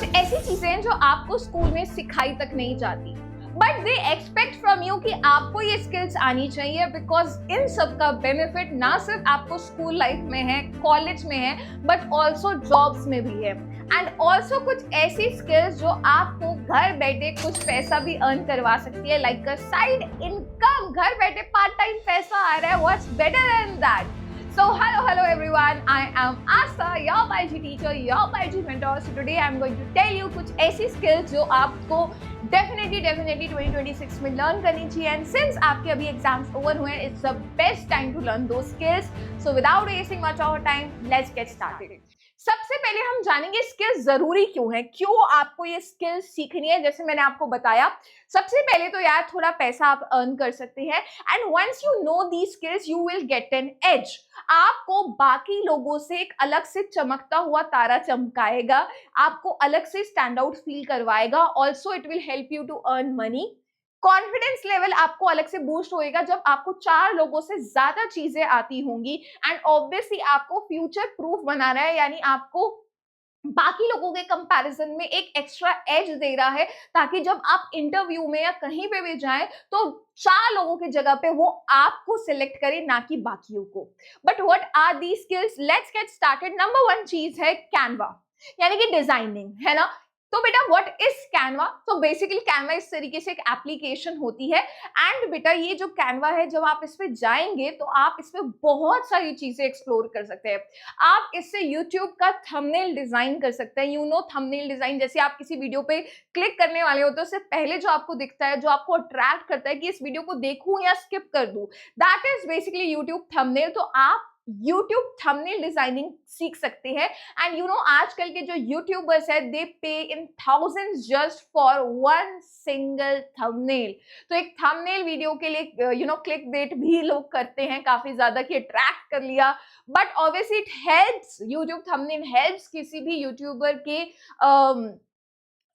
कुछ ऐसी चीजें हैं जो आपको स्कूल में सिखाई तक नहीं जाती, but they expect from you कि आपको ये स्किल्स आनी चाहिए, बिकॉज इन सब का बेनिफिट ना सिर्फ आपको स्कूल लाइफ में है, कॉलेज में है, बट ऑल्सो जॉब्स में भी है। एंड ऑल्सो कुछ ऐसी स्किल्स जो आपको घर बैठे कुछ पैसा भी अर्न करवा सकती है, लाइक अ साइड इनकम। घर बैठे पार्ट टाइम पैसा आ रहा है, what's better than that? So hello everyone, I am Asta, your biology teacher, your biology mentor. So today I am going to tell you कुछ ऐसी skills जो आपको definitely 2026 में learn करनी चाहिए। And since आपके अभी exams over हुए हैं, it's the best time to learn those skills. So without wasting much of our time, let's get started. सबसे पहले हम जानेंगे स्किल्स जरूरी क्यों है, क्यों आपको ये स्किल्स सीखनी है। जैसे मैंने आपको बताया, सबसे पहले तो यार थोड़ा पैसा आप अर्न कर सकते हैं, and once you know the skills you will get an edge. आपको बाकी लोगों से एक अलग से चमकता हुआ तारा चमकाएगा, आपको अलग से स्टैंड आउट फील करवाएगा। Also it will help you to earn money. Confidence level आपको अलग से बूस्ट होएगा जब आपको 4 लोगों से ज्यादा चीजें आती होंगी, एंड ऑब्वियसली आपको फ्यूचर प्रूफ बनाना है, यानी आपको बाकी लोगों के कंपैरिजन में एक एक्स्ट्रा एज दे रहा है, ताकि जब आप इंटरव्यू में या कहीं पे भी जाएं तो 4 लोगों की जगह पे वो आपको सिलेक्ट करे, ना कि बाकियों को। But what are the skills? Let's get started. Number 1 चीज है कैनवा, यानी कि डिजाइनिंग, है ना। तो बेटा व्हाट इज कैनवा? तो बेसिकली कैनवा इस तरीके से एक एप्लीकेशन होती है, एंड बेटा ये जो कैनवा है, जब आप इस पे जाएंगे तो आप इस पे बहुत सारी चीजें एक्सप्लोर कर सकते हैं। आप इससे YouTube का थंबनेल डिजाइन कर सकते हैं। यू नो थंबनेल डिजाइन, जैसे आप किसी वीडियो पे क्लिक करने वाले होते हैं, उससे पहले जो आपको दिखता है, जो आपको अट्रैक्ट करता है कि इस वीडियो को देखूं या स्किप कर दूं, that is basically YouTube thumbnail. तो आप YouTube थंबनेल डिजाइनिंग सीख सकते हैं। एंड यू नो आजकल के जो यूट्यूबर्स है, दे पे in thousands just for one single thumbnail. तो एक थंबनेल वीडियो के लिए यू नो क्लिक बेट भी लोग करते हैं काफी ज्यादा, कि अट्रैक्ट कर लिया। But obviously it helps, YouTube thumbnail helps किसी भी यूट्यूबर के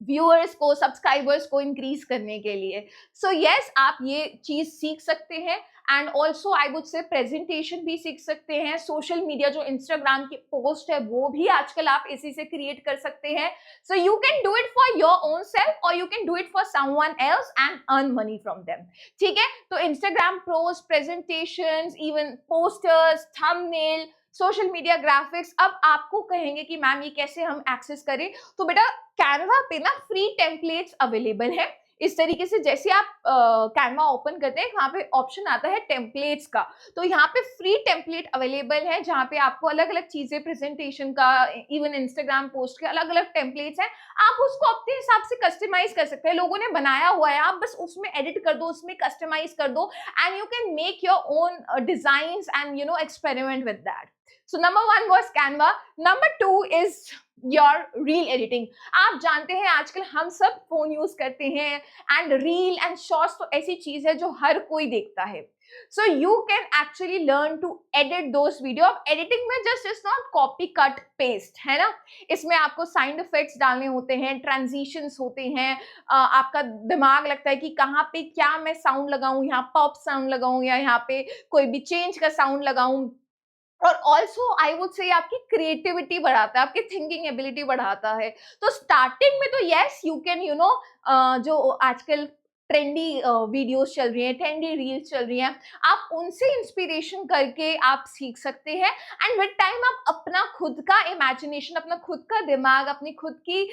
व्यूअर्स को, सब्सक्राइबर्स को इंक्रीज करने के लिए। सो यस, आप ये चीज सीख सकते हैं। And also I would say presentation भी सीख सकते हैं। सोशल मीडिया जो इंस्टाग्राम की पोस्ट है, वो भी आजकल आप इसी से क्रिएट कर सकते हैं। So you can do it for your own self, और you can do it for someone else and earn money from them. ठीक है, तो Instagram post, presentations, even posters, thumbnail, social media graphics. अब आपको कहेंगे कि मैम ये कैसे हम एक्सेस करें? तो बेटा कैनवा पे ना फ्री टेम्पलेट्स अवेलेबल है। इस तरीके से जैसे आप कैनवा ओपन करते हैं, वहां पे ऑप्शन आता है टेम्पलेट्स का, तो यहाँ पे फ्री टेम्पलेट अवेलेबल है, जहाँ पे आपको अलग अलग चीजें, प्रेजेंटेशन का, इवन इंस्टाग्राम पोस्ट के अलग अलग टेम्पलेट्स हैं। आप उसको अपने हिसाब से कस्टमाइज कर सकते हैं। लोगों ने बनाया हुआ है, आप बस उसमें एडिट कर दो, उसमें कस्टमाइज कर दो, and you can make your own designs and you know experiment with that. So number 1 was Canva. Number 2 is your reel editing. आप जानते हैं आजकल हम सब फोन यूज करते हैं, एंड रील एंड शॉर्ट्स तो ऐसी चीज है जो हर कोई देखता है। So you can actually learn to edit those video. अब एडिटिंग में just is not copy cut paste, है ना। इसमें आपको साउंड इफेक्ट्स डालने होते हैं, ट्रांजिशंस होते हैं। आपका दिमाग लगता है कि कहाँ पे क्या मैं साउंड लगाऊं, यहाँ पॉप साउंड लगाऊं या यहाँ पे कोई भी चेंज का साउंड लगाऊं। और ऑल्सो आई वुड से आपकी क्रिएटिविटी बढ़ाता है, आपकी थिंकिंग एबिलिटी बढ़ाता है। तो स्टार्टिंग में तो yes you can you know, जो आजकल ट्रेंडी वीडियोस चल रही हैं, ट्रेंडी रील्स चल रही हैं, आप उनसे इंस्पिरेशन करके आप सीख सकते हैं। एंड विद टाइम आप अपना खुद का इमेजिनेशन, अपना खुद का दिमाग, अपनी खुद की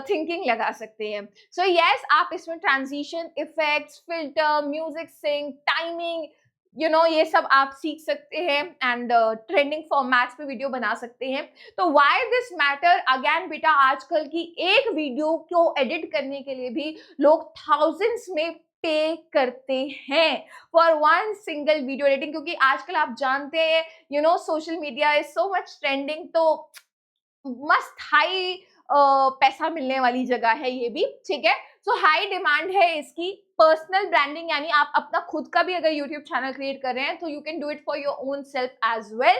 थिंकिंग लगा सकते हैं। सो यस, आप इसमें transition, effects, filter, music sync, timing, you know ये सब आप सीख सकते हैं, एंड ट्रेंडिंग फॉर्मेट्स पे वीडियो बना सकते हैं। तो व्हाई दिस मैटर? अगेन बेटा, आजकल की एक वीडियो को एडिट करने के लिए भी लोग थाउजेंड्स में पे करते हैं for one single video editing, क्योंकि आजकल आप जानते हैं you know social media is so much trending, तो मस्त हाई पैसा मिलने वाली जगह है ये भी। ठीक है, सो हाई डिमांड है इसकी। पर्सनल ब्रांडिंग, यानी आप अपना खुद का भी अगर यूट्यूब चैनल क्रिएट कर रहे हैं, तो you can do it for your own self as well.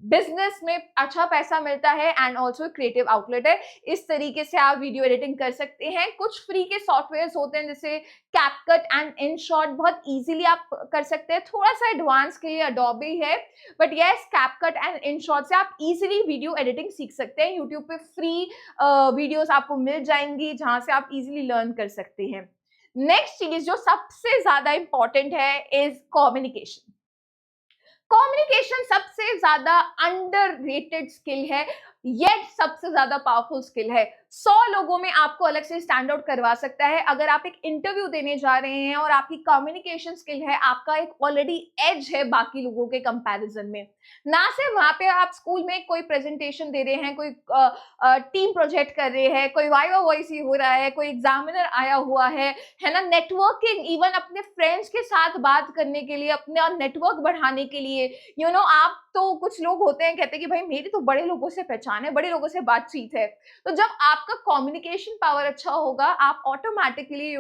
Business में अच्छा पैसा मिलता है एंड ऑल्सो क्रिएटिव आउटलेट है। इस तरीके से आप वीडियो एडिटिंग कर सकते हैं। कुछ फ्री के सॉफ्टवेयर होते हैं जैसे कैपकट एंड इनशॉट, बहुत इजीली आप कर सकते हैं। थोड़ा सा एडवांस के लिए अडोबे है, but yes CapCut and InShot से आप इजीली वीडियो एडिटिंग सीख सकते हैं। यूट्यूब पे फ्री वीडियोस आपको मिल जाएंगी जहां से आप इजीली लर्न कर सकते हैं। नेक्स्ट चीज जो सबसे ज्यादा इंपॉर्टेंट है इज कम्युनिकेशन। कम्युनिकेशन सबसे ज्यादा अंडररेटेड स्किल है, येट सबसे ज्यादा पावरफुल स्किल है। 100 लोगों में आपको अलग से स्टैंड आउट करवा सकता है। अगर आप एक इंटरव्यू देने जा रहे हैं और आपकी कम्युनिकेशन स्किल है, आपका एक ऑलरेडी एज है बाकी लोगों के कंपैरिजन में। ना सिर्फ वहां पे आप स्कूल में कोई प्रेजेंटेशन दे रहे हैं, कोई टीम प्रोजेक्ट कर रहे हैं, कोई वाइवा वॉइस ही हो रहा है, कोई एग्जामिनर आया हुआ है ना, नेटवर्किंग, इवन अपने फ्रेंड्स के साथ बात करने के लिए, अपना नेटवर्क बढ़ाने के लिए, आप तो कुछ लोग होते हैं कहते हैं कि भाई मेरी तो बड़े लोगों से पहचान है, बड़े लोगों से बातचीत है। तो जब आपका कम्युनिकेशन पावर अच्छा होगा, आप ऑटोमेटिकली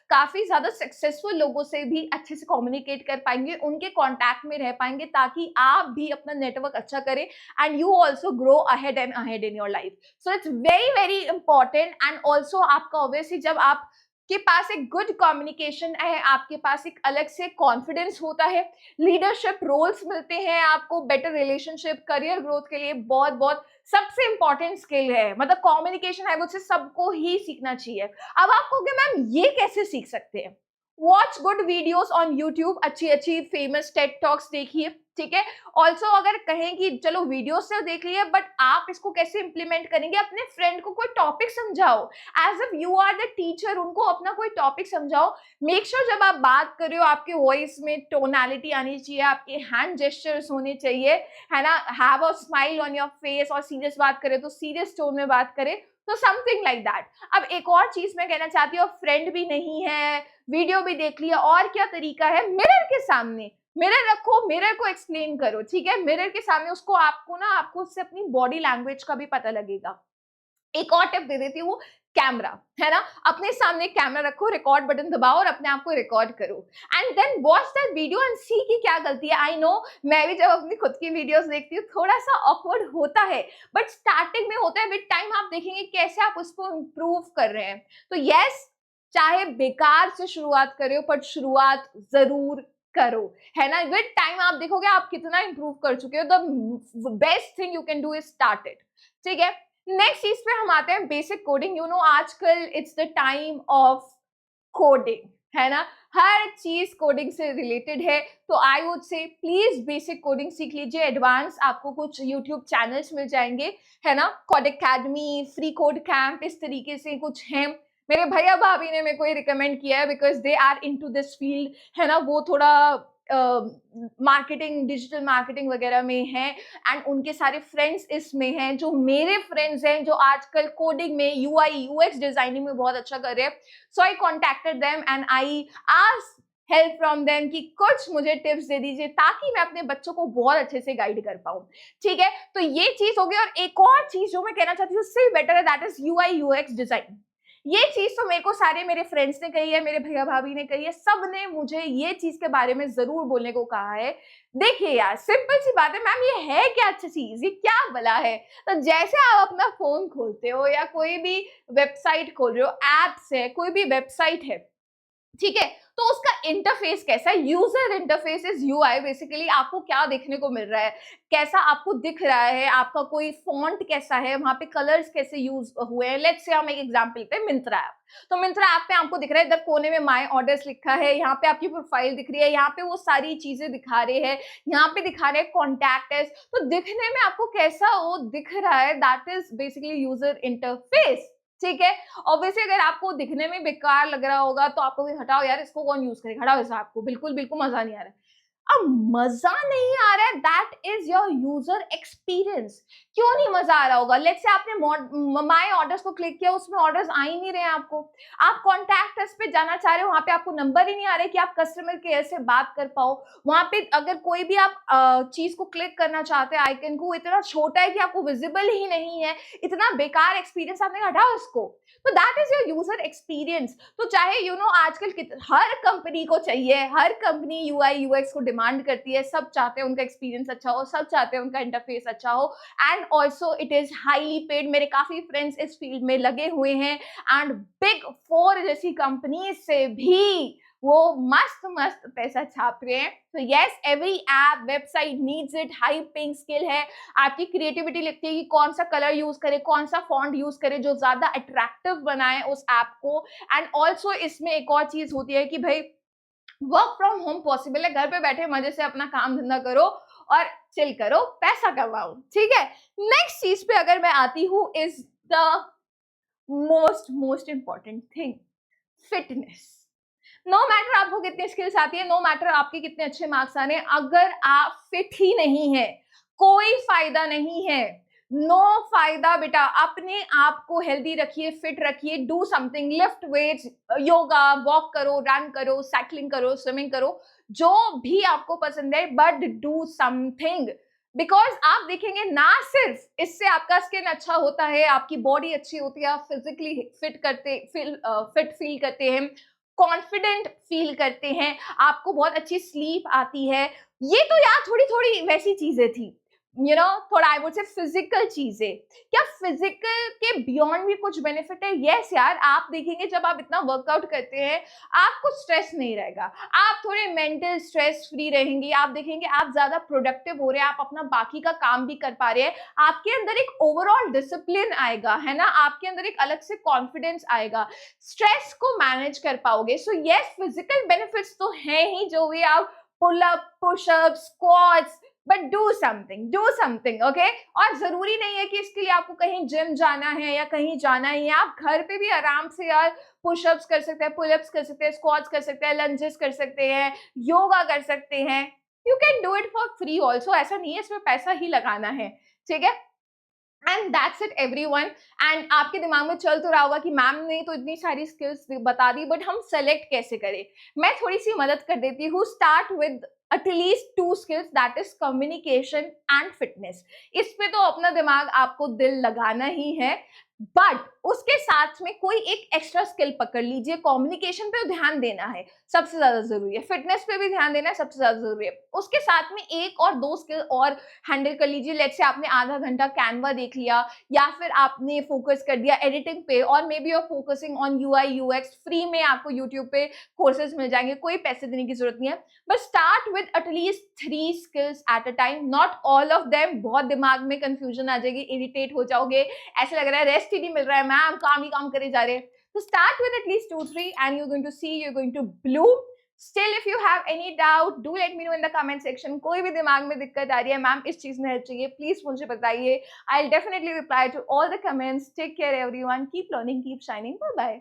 काफी ज्यादा सक्सेसफुल लोगों से भी अच्छे से कम्युनिकेट कर पाएंगे, उनके कांटेक्ट में रह पाएंगे, ताकि आप भी अपना नेटवर्क अच्छा करें and you also grow ahead and ahead in your life. So it's very very important. And also आपका ऑब्वियसली जब आप के पास एक गुड कम्युनिकेशन है, आपके पास एक अलग से कॉन्फिडेंस होता है, लीडरशिप रोल्स मिलते हैं आपको, बेटर रिलेशनशिप, करियर ग्रोथ के लिए बहुत बहुत सबसे इंपॉर्टेंट स्किल है। मतलब कम्युनिकेशन है वो से सबको ही सीखना चाहिए। अब आप कहोगे मैम ये कैसे सीख सकते हैं? Watch good videos on YouTube, अच्छी अच्छी फेमस टेड टॉक्स देखिए, ठीक है। ऑल्सो अगर कहें कि चलो वीडियो से देख लिए, बट आप इसको कैसे इंप्लीमेंट करेंगे, अपने फ्रेंड को कोई टॉपिक समझाओ, as if you are the teacher, उनको अपना कोई टॉपिक समझाओ। मेक श्योर जब आप बात कर रहे हो आपके वॉइस में टोनालिटी आनी चाहिए, आपके हैंड जेस्चर्स होने चाहिए, है ना, have a smile on your face, और सीरियस बात करें तो सीरियस टोन में बात करें, तो समथिंग लाइक दैट। अब एक और चीज मैं कहना चाहती हूँ, फ्रेंड भी नहीं है, वीडियो भी देख लिया, और क्या तरीका है, मिरर के सामने मिरर रखो, मिरर को एक्सप्लेन करो, ठीक है। मिरर के सामने उसको आपको उससे अपनी बॉडी लैंग्वेज का भी पता लगेगा। एक और टिप दे देती हूँ, कैमरा, है ना, अपने सामने कैमरा रखो, रिकॉर्ड बटन दबाओ और अपने आप को रिकॉर्ड करो, and then watch that video and see की क्या गलती है। आई नो, मैं भी जब अपनी खुद की वीडियोस देखती हूँ थोड़ा सा ऑकवर्ड होता है, बट स्टार्टिंग में होता है, विद टाइम आप देखेंगे कैसे आप उसको इम्प्रूव कर रहे हैं। तो यस, चाहे बेकार से शुरुआत करो, पर शुरुआत जरूर करो, है ना। विद टाइम आप देखोगे आप कितना इंप्रूव कर चुके हो। The best thing you can do is start it, ठीक है। नेक्स्ट चीज पे हम आते हैं, बेसिक कोडिंग। आजकल it's the time of coding, है ना, हर चीज कोडिंग से रिलेटेड है। तो I would say please basic coding सीख लीजिए। एडवांस आपको कुछ यूट्यूब चैनल्स मिल जाएंगे, है ना, code academy, free code camp, इस तरीके से कुछ हैं। मेरे भैया भाभी ने मेरे को ये रिकमेंड किया है, because they are into this field, है ना, वो थोड़ा मार्केटिंग, डिजिटल मार्केटिंग वगैरह में है, एंड उनके सारे फ्रेंड्स इसमें हैं, जो मेरे फ्रेंड्स हैं जो आजकल कोडिंग में, यूआई यूएक्स डिजाइनिंग में बहुत अच्छा कर रहे हैं। So I contacted them and I asked help from them कि कुछ मुझे टिप्स दे दीजिए ताकि मैं अपने बच्चों को बहुत अच्छे से गाइड कर पाऊं, ठीक है। तो ये चीज हो गई। और एक और चीज जो मैं कहना चाहती हूँ उससे बेटर है, that is UI UX design. ये चीज तो मेरे को सारे मेरे फ्रेंड्स ने कही है, मेरे भैया भाभी ने कही है, सब ने मुझे ये चीज के बारे में जरूर बोलने को कहा है। देखिए यार, सिंपल सी बात है मैम, ये है क्या अच्छा चीज, ये क्या भला है। तो जैसे आप अपना फोन खोलते हो या कोई भी वेबसाइट खोल रहे हो, एप्स है, कोई भी वेबसाइट है, ठीक है, तो उसका इंटरफेस कैसा है, user interface is UI. Basically आपको क्या देखने को मिल रहा है, कैसा आपको दिख रहा है, आपका कोई फॉन्ट कैसा है, वहां पे कलर्स कैसे यूज हुए हैं। लेट्स से हम एक एग्जांपल लेते हैं, मिंत्रा ऐप। तो मिंत्रा ऐप पे आपको दिख रहा है इधर कोने में माय ऑर्डर्स लिखा है, यहाँ पे आपकी प्रोफाइल दिख रही है, यहाँ पे वो सारी चीजें दिखा रहे हैं, यहाँ पे दिखा रहे हैं कॉन्टैक्ट अस। तो दिखने में आपको कैसा वो दिख रहा है, that is basically user interface, ठीक है। ऑब्वियसली अगर आपको दिखने में बेकार लग रहा होगा तो आपको हटाओ यार, इसको कौन यूज करेगा, हटाओ इसे, आपको बिल्कुल बिल्कुल मजा नहीं आ रहा है। अब मजा नहीं आ रहा है, that is your user experience. क्यों नहीं मजा आ रहा होगा? लेट्स से आपने माय ऑर्डर्स को क्लिक किया, उसमें ऑर्डर्स आ ही नहीं रहे हैं आपको। आप कॉन्टैक्ट अस पे जाना चाह रहे हो, वहां पे आपको नंबर ही नहीं आ रहा है कि आप कस्टमर केयर से बात कर पाओ। वहां पे अगर कोई भी आप चीज को क्लिक करना चाहते हैं, आइकन को, इतना छोटा है कि आपको विजिबल ही नहीं है, इतना बेकार एक्सपीरियंस, आपने हटाओ इसको। तो that is your user experience. तो चाहे आजकल हर कंपनी को चाहिए, हर कंपनी यूआई यूएक्स को डिमांड करती है, सब चाहते हैं उनका एक्सपीरियंस अच्छा हो, सब चाहते हैं उनका इंटरफेस अच्छा हो, and also it is highly paid. मेरे काफी फ्रेंड्स इस फील्ड में लगे हुए हैं एंड बिग 4 जैसी कंपनी से भी वो मस्त मस्त पैसा छाप रहे हैं। तो yes, every app website needs it, high paying skill है। आपकी क्रिएटिविटी लिखती है कि कौन सा कलर यूज करे, कौन सा फॉन्ट यूज करे जो ज्यादा अट्रैक्टिव बनाए उस ऐप को। एंड ऑल्सो इसमें एक और चीज होती है कि भाई वर्क फ्रॉम होम पॉसिबल है, घर पे बैठे मजे से अपना काम धंधा करो और चिल करो, पैसा कमाओ, ठीक है। नेक्स्ट चीज पे अगर मैं आती हूँ is the most most important thing, fitness. No matter आपको कितनी स्किल्स आती है, नो मैटर आपके कितने अच्छे मार्क्स आने, अगर आप फिट ही नहीं है कोई फायदा नहीं है। नो फायदा बेटा। अपने आप को हेल्दी रखिए, फिट रखिए, do something, lift weights, yoga, walk करो, रन करो, साइकिलिंग करो, स्विमिंग करो, जो भी आपको पसंद है, बट डू समथिंग। बिकॉज आप देखेंगे ना सिर्फ इससे आपका स्किन अच्छा होता है, आपकी बॉडी अच्छी होती है, आप फिजिकली फिट फील करते हैं, कॉन्फिडेंट फील करते हैं, आपको बहुत अच्छी स्लीप आती है। ये तो यार थोड़ी थोड़ी वैसी चीजें थी, थोड़ा आई वुड से फिजिकल चीजें। क्या फिजिकल के बियॉन्ड भी कुछ बेनिफिट है? यस यार, आप देखेंगे जब आप इतना वर्कआउट करते हैं आपको स्ट्रेस नहीं रहेगा, आप थोड़े मेंटल स्ट्रेस फ्री रहेंगे, आप देखेंगे आप ज्यादा प्रोडक्टिव हो रहे हैं, आप अपना बाकी का काम भी कर पा रहे हैं, आपके अंदर एक ओवरऑल डिसिप्लिन आएगा, है ना, आपके अंदर एक अलग से कॉन्फिडेंस आएगा, स्ट्रेस को मैनेज कर पाओगे। सो यस, फिजिकल बेनिफिट्स तो हैं ही, जो भी आप pull up, pushup, squats, but do something, okay. और जरूरी नहीं है कि इसके लिए आपको कहीं जिम जाना है या कहीं जाना ही है, आप घर पे भी आराम से यार पुशअप्स कर सकते हैं, पुलअप्स कर सकते हैं, स्क्वाट्स कर सकते हैं, लंजेस कर सकते हैं, योगा कर सकते हैं। You can do it for free also, ऐसा नहीं है इसमें पैसा ही लगाना है, ठीक है। And that's it everyone. And आपके दिमाग में चल तो रहा होगा कि मैम ने तो इतनी सारी स्किल्स बता दी, बट हम सेलेक्ट कैसे करें? मैं थोड़ी सी मदद कर देती हूँ। Start with at least 2 skills, that is communication and fitness. इस पे तो अपना दिमाग आपको दिल लगाना ही है, बट उसके साथ में कोई एक एक्स्ट्रा स्किल पकड़ लीजिए। कम्युनिकेशन पे ध्यान देना है, सबसे ज्यादा जरूरी है, फिटनेस पे भी ध्यान देना है, सबसे ज्यादा जरूरी है। उसके साथ में एक और 2 स्किल और हैंडल कर लीजिए। लेट्स से आपने आधा घंटा कैनवा देख लिया, या फिर आपने फोकस कर दिया एडिटिंग पे, और maybe you are focusing on UI UX. Free में आपको यूट्यूब पे कोर्सेज मिल जाएंगे, कोई पैसे देने की जरूरत नहीं है। But start with at least 3 skills at a time, not all of them. बहुत दिमाग में कंफ्यूजन आ जाएगी, इरिटेट हो जाओगे, ऐसे लग रहा है रेस्ट ही नहीं मिल रहा है, मैम काम ही काम करे जा रहे हैं। तो start with at least 2-3 and you going to see, you going to bloom. Still, if you have any doubt, do let me know in the comment section. कोई भी दिमाग में दिक्कत आ रही है, मैम इस चीज में हेल्प चाहिए, प्लीज मुझे बताइए। I'll definitely reply to all the comments. Take care everyone. Keep learning, keep shining. Bye bye.